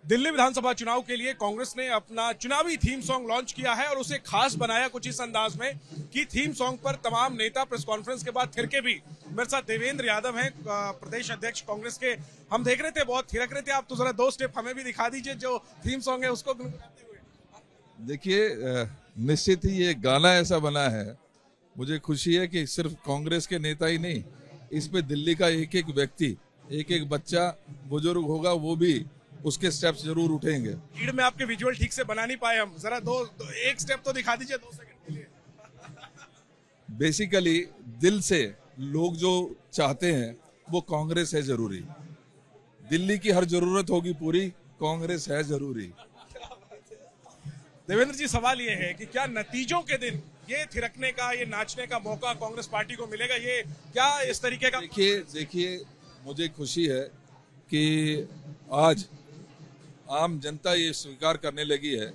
दिल्ली विधानसभा चुनाव के लिए कांग्रेस ने अपना चुनावी थीम सॉन्ग लॉन्च किया है और उसे खास बनाया कुछ इस अंदाज में कि थीम सॉन्ग पर तमाम नेता प्रेस कॉन्फ्रेंस के बाद थिरके भी। मेरे साथ देवेंद्र यादव हैं, प्रदेश अध्यक्ष कांग्रेस के। हम देख रहे थे बहुत थिरक रहे थे, आप तो जरा दो स्टेप हमें भी दिखा दीजिए जो थीम सॉन्ग है उसको गुनगुनाते हुए। देखिए, निश्चित ही ये गाना ऐसा बना है, मुझे खुशी है कि सिर्फ कांग्रेस के नेता ही नहीं, इसमें दिल्ली का एक एक व्यक्ति, एक एक बच्चा, बुजुर्ग होगा, वो भी उसके स्टेप्स जरूर उठेंगे। भीड़ में आपके विजुअल ठीक से बना नहीं पाए हम, जरा एक स्टेप तो दिखा दीजिए 2 सेकंड के लिए। बेसिकली दिल से लोग जो चाहते हैं वो कांग्रेस है जरूरी। दिल्ली की हर जरूरत होगी पूरी, कांग्रेस है जरूरी। देवेंद्र जी, सवाल ये है कि क्या नतीजों के दिन ये थिरकने का, ये नाचने का मौका कांग्रेस पार्टी को मिलेगा? ये क्या इस तरीके का? देखिए, मुझे खुशी है कि आज आम जनता ये स्वीकार करने लगी है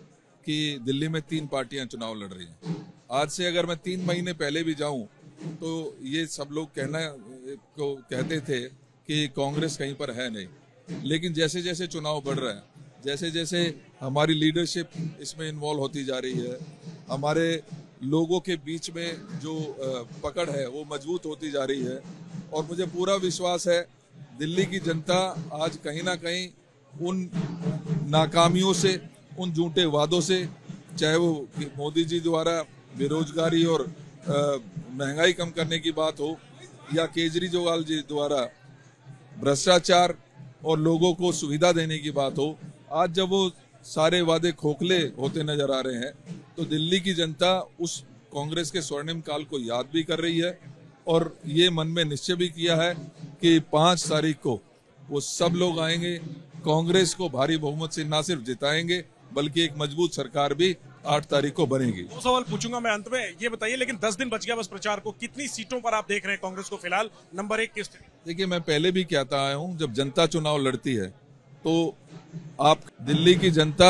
कि दिल्ली में 3 पार्टियां चुनाव लड़ रही हैं। आज से अगर मैं 3 महीने पहले भी जाऊं तो ये सब लोग कहते थे कि कांग्रेस कहीं पर है नहीं। लेकिन जैसे जैसे चुनाव बढ़ रहा है, जैसे जैसे हमारी लीडरशिप इसमें इन्वॉल्व होती जा रही है, हमारे लोगों के बीच में जो पकड़ है वो मजबूत होती जा रही है, और मुझे पूरा विश्वास है दिल्ली की जनता आज कहीं ना कहीं उन नाकामियों से, उन झूठे वादों से, चाहे वो मोदी जी द्वारा बेरोजगारी और महंगाई कम करने की बात हो, या केजरीवाल जी द्वारा भ्रष्टाचार और लोगों को सुविधा देने की बात हो, आज जब वो सारे वादे खोखले होते नजर आ रहे हैं तो दिल्ली की जनता उस कांग्रेस के स्वर्णिम काल को याद भी कर रही है, और ये मन में निश्चय भी किया है कि 5 तारीख को वो सब लोग आएंगे, कांग्रेस को भारी बहुमत से ना सिर्फ जिताएंगे बल्कि एक मजबूत सरकार भी 8 तारीख को बनेगी। 2 सवाल पूछूंगा मैं अंत में, ये बताइए, लेकिन 10 दिन बच गया बस प्रचार को, कितनी सीटों पर आप देख रहे हैं कांग्रेस को फिलहाल? नंबर 1 किस? देखिए, मैं पहले भी कहता आया हूँ, जब जनता चुनाव लड़ती है तो आप दिल्ली की जनता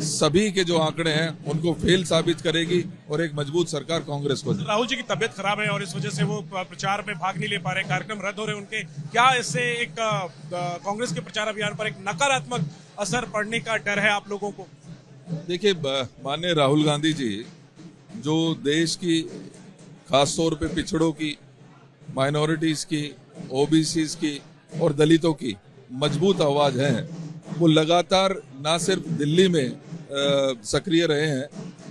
सभी के जो आंकड़े हैं उनको फेल साबित करेगी और एक मजबूत सरकार कांग्रेस को। राहुल जी की तबीयत खराब है और इस वजह से वो प्रचार में भाग नहीं ले पा रहे, कार्यक्रम रद्द हो रहे उनके। क्या इससे एक कांग्रेस के प्रचार अभियान पर एक नकारात्मक असर पड़ने का डर है आप लोगों को? देखिए, माननीय राहुल गांधी जी जो देश की, खासतौर पे पिछड़ों की, माइनॉरिटीज की, ओबीसीज की और दलितों की मजबूत आवाज है, वो लगातार ना सिर्फ दिल्ली में सक्रिय रहे हैं,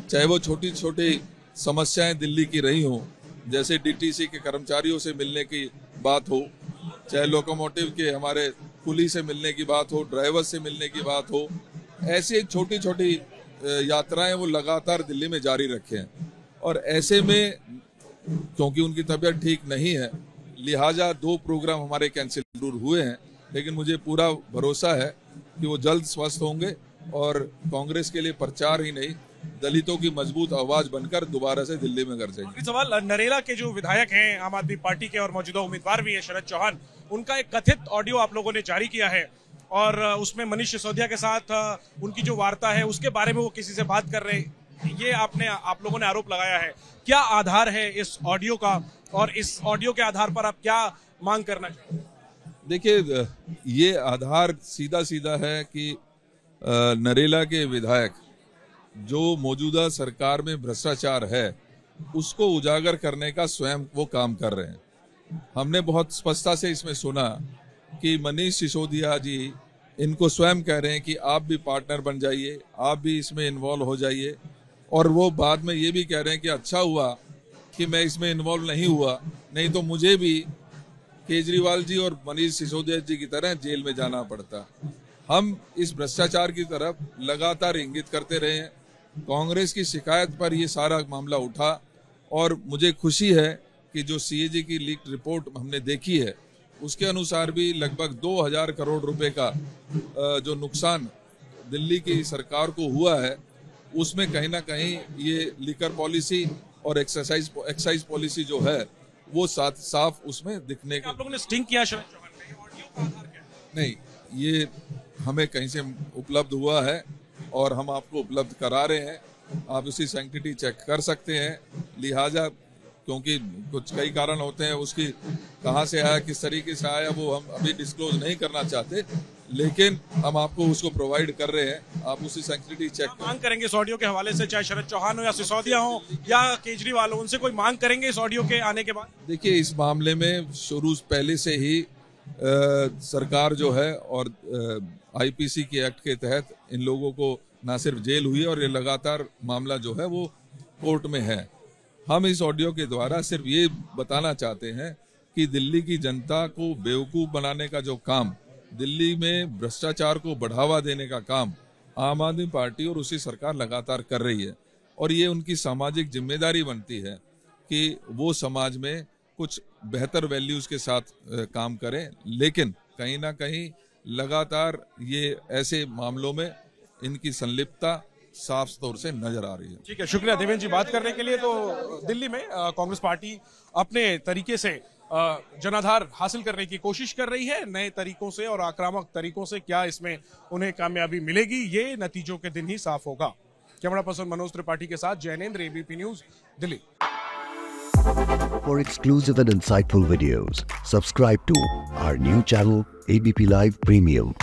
चाहे वो छोटी छोटी समस्याएं दिल्ली की रही हों, जैसे डीटीसी के कर्मचारियों से मिलने की बात हो, चाहे लोकोमोटिव के हमारे कुली से मिलने की बात हो, ड्राइवर से मिलने की बात हो, ऐसी छोटी छोटी यात्राएं वो लगातार दिल्ली में जारी रखे हैं। और ऐसे में क्योंकि उनकी तबीयत ठीक नहीं है, लिहाजा 2 प्रोग्राम हमारे कैंसिल जरूर हुए हैं, लेकिन मुझे पूरा भरोसा है कि वो जल्द स्वस्थ होंगे और कांग्रेस के लिए प्रचार ही नहीं, दलितों की मजबूत आवाज बनकर दोबारा से दिल्ली में कर जाएंगे। सवाल, नरेला के जो विधायक हैं आम आदमी पार्टी के और मौजूदा उम्मीदवार भी है शरद चौहान, उनका एक कथित ऑडियो आप लोगों ने जारी किया है और उसमें मनीष सिसोदिया के साथ उनकी जो वार्ता है उसके बारे में वो किसी से बात कर रहे हैं, ये आप लोगों ने आरोप लगाया है। क्या आधार है इस ऑडियो का, और इस ऑडियो के आधार पर आप क्या मांग करना चाहते हैं? देखिए, ये आधार सीधा सीधा है कि नरेला के विधायक जो मौजूदा सरकार में भ्रष्टाचार है उसको उजागर करने का स्वयं वो काम कर रहे हैं। हमने बहुत स्पष्टता से इसमें सुना कि मनीष सिसोदिया जी इनको स्वयं कह रहे हैं कि आप भी पार्टनर बन जाइए, आप भी इसमें इन्वॉल्व हो जाइए, और वो बाद में ये भी कह रहे हैं कि अच्छा हुआ कि मैं इसमें इन्वॉल्व नहीं हुआ, नहीं तो मुझे भी केजरीवाल जी और मनीष सिसोदिया जी की तरह जेल में जाना पड़ता। हम इस भ्रष्टाचार की तरफ लगातार इंगित करते रहे हैं। कांग्रेस की शिकायत पर ये सारा मामला उठा, और मुझे खुशी है कि जो सीएजी की लीक रिपोर्ट हमने देखी है उसके अनुसार भी लगभग 2000 करोड़ रुपए का जो नुकसान दिल्ली की सरकार को हुआ है, उसमें कहीं ना कहीं ये लिकर पॉलिसी और एक्साइज पॉलिसी जो है वो साफ उसमें दिखने का। आप लोगों ने स्टिंग किया शरद चौहान पे, ऑडियो का आधार क्या है? नहीं, ये हमें कहीं से उपलब्ध हुआ है और हम आपको उपलब्ध करा रहे हैं, आप उसकी सैंक्टिटी चेक कर सकते हैं। लिहाजा क्योंकि कुछ कई कारण होते हैं, उसकी कहाँ से आया, किस तरीके से आया, वो हम अभी डिस्क्लोज नहीं करना चाहते, लेकिन हम आपको उसको प्रोवाइड कर रहे हैं, आप उसी सेंसिटिविटी चेक करें। मांग करेंगे इस ऑडियो के हवाले से, चाहे शरद चौहान हो या सिसोदिया हो या केजरीवाल हो, उनसे कोई मांग करेंगे इस ऑडियो के आने के बाद? देखिए, इस मामले में शुरू पहले से ही सरकार जो है और आईपीसी के एक्ट के तहत इन लोगों को ना सिर्फ जेल हुई है और ये लगातार मामला जो है वो कोर्ट में है। हम इस ऑडियो के द्वारा सिर्फ ये बताना चाहते हैं कि दिल्ली की जनता को बेवकूफ बनाने का जो काम, दिल्ली में भ्रष्टाचार को बढ़ावा देने का काम आम आदमी पार्टी और उसी सरकार लगातार कर रही है, और ये उनकी सामाजिक जिम्मेदारी बनती है कि वो समाज में कुछ बेहतर वैल्यूज के साथ काम करें। लेकिन कहीं ना कहीं लगातार ये ऐसे मामलों में इनकी संलिप्तता साफ तौर से नजर आ रही है। ठीक है, शुक्रिया देवेंद्र जी बात करने के लिए। तो दिल्ली में कांग्रेस पार्टी अपने तरीके से जनाधार हासिल करने की कोशिश कर रही है, नए तरीकों से और आक्रामक तरीकों से। क्या इसमें उन्हें कामयाबी मिलेगी, ये नतीजों के दिन ही साफ होगा। कैमरा पर्सन मनोज त्रिपाठी के साथ Jainendra, ABP news, Delhi. For exclusive and insightful videos, subscribe to our new channel ABP Live Premium.